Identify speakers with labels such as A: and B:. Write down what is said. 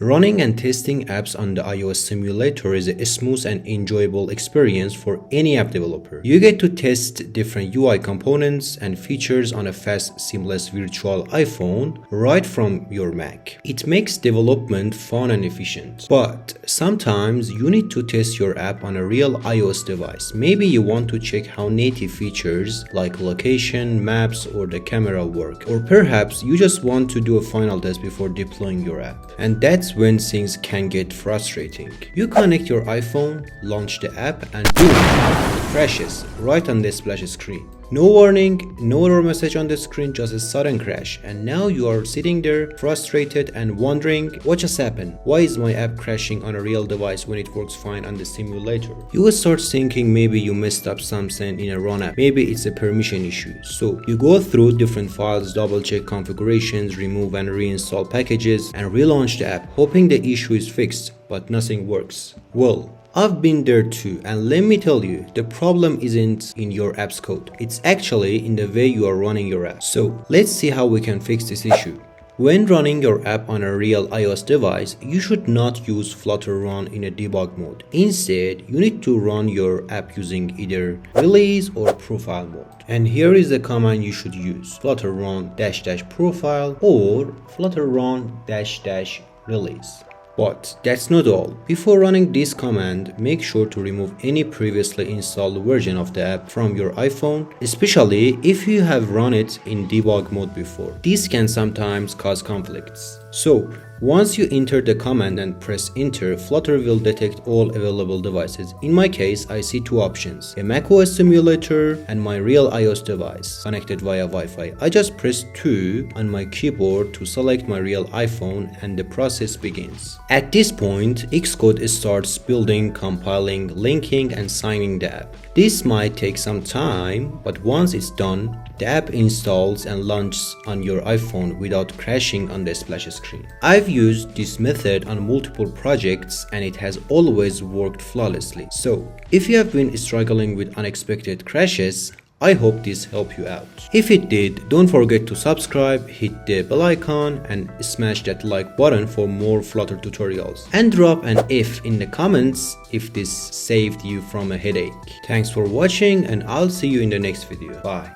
A: Running and testing apps on the iOS simulator is a smooth and enjoyable experience for any app developer. You get to test different UI components and features on a fast, seamless virtual iPhone right from your Mac. It makes development fun and efficient. But sometimes you need to test your app on a real iOS device. Maybe you want to check how native features like location, maps, or the camera work. Or perhaps you just want to do a final test before deploying your app. And that's when things can get frustrating. You connect your iPhone, launch the app, and boom, it crashes right on the splash screen. No warning, no error message on the screen, just a sudden crash. And now you are sitting there frustrated and wondering what just happened. Why is my app crashing on a real device when it works fine on the simulator? You will start thinking maybe you messed up something in a run app. Maybe it's a permission issue. So you go through different files, double check configurations, remove and reinstall packages, and relaunch the app, hoping the issue is fixed, but nothing works. Well, I've been there too, and let me tell you, the problem isn't in your app's code. It's actually in the way you are running your app. So let's see how we can fix this issue. When running your app on a real iOS device, you should not use Flutter run in a debug mode. Instead, you need to run your app using either release or profile mode. And here is the command you should use: Flutter run --profile or Flutter run --release. But that's not all. Before running this command, make sure to remove any previously installed version of the app from your iPhone, especially if you have run it in debug mode before. This can sometimes cause conflicts. So, once you enter the command and press enter, Flutter will detect all available devices. In my case, I see two options: a macOS simulator and my real iOS device connected via Wi-Fi. I just press 2 on my keyboard to select my real iPhone and the process begins. At this point, Xcode starts building, compiling, linking, and signing the app. This might take some time, but once it's done, the app installs and launches on your iPhone without crashing on the splash screen. I've used this method on multiple projects and it has always worked flawlessly. So, if you have been struggling with unexpected crashes, I hope this helped you out. If it did, don't forget to subscribe, hit the bell icon, and smash that like button for more Flutter tutorials. And drop an F in the comments if this saved you from a headache. Thanks for watching, and I'll see you in the next video. Bye.